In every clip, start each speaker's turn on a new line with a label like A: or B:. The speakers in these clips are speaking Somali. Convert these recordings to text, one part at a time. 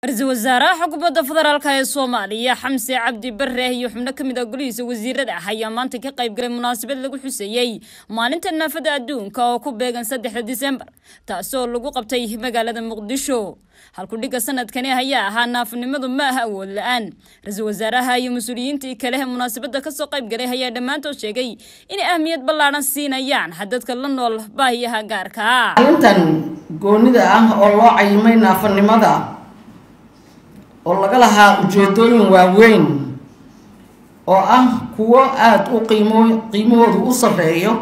A: رئيسل wasaaraha xukuumadda federaalka ee Soomaaliya Xamse Cabdi Barre iyo xubno kamid ah golihiisa wasiirada ayaa maanta ka qayb galay munaasabad lagu xuseeyay maalinta naafada adduunka oo ku beegan 3 Diseembar taasoo lagu qabtay magaalada Muqdisho halku dhiga sanadkani ayaa ahaa naafanimadu ma aha awood la'aan ra'iisul wasaaraha iyo mas'uuliyiintii kale ee munaasabada ka soo qayb galay ayaa dhamaantood sheegay in ahmiyad ballaaran siinayaan dadka la nool baahiyaha gaarka ah
B: intan goonida ah oo loo cayimay naafanimada oo laga lahaa ujeedooyin waaweyn oo ah kuwa aad u qiimahoodu u sareeyo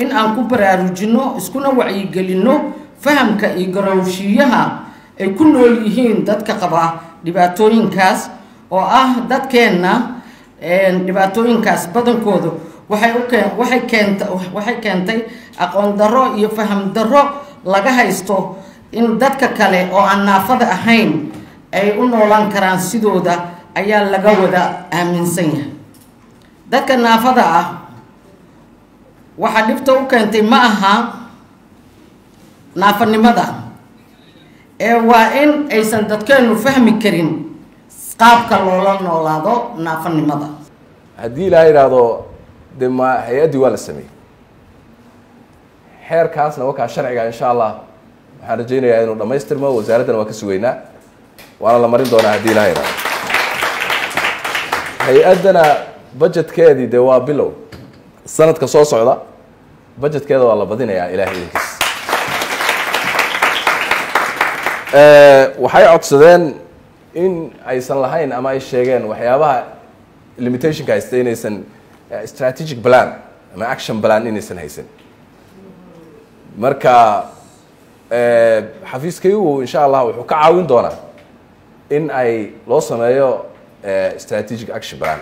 B: in aan ku baraarujino iskuna wacyigelino fahamka iyo garowshiyaha ay ku nool yihiin dadka qaba dhibaatooyinkaas oo ah dadkeena dhibaatooyinkaas badankoodu waxay keentay aqoon darro iyo faham darro laga haysto in dadka kale oo aan naafada ahayn ay u noolaan karaan sidooda ayaa laga wada aaminsan yahay dadka naafada ah waxa dhibta u keentay ma aha naafanimada waa in aysan dadkeenu fahmi karin qaabka loola noolaado naafanimada
C: haddii la yiraahdo de ma hay'adii waa la sameeyay xeerkaasna waxa sharciga insha Allah waxaan rajaynayaa inuu dhameystirmo wasaaradana waa ka sugeynaa waana la marin doonaa haddii la yiraahdo hay-adana budgetkeedii de waa bilow sanadka soo socda budgetkeeda waa la badinayaa ilaahay idinkiis waxay codsadeen in aysan lahayn ama ay sheegeen waxyaabaha limitationka haysta inaysan strategic plan ama action plan inaysan haysan marka xafiiskaygu insha Allah wuxuu ka caawin doonaa in ay loo sameeyo strategic action plan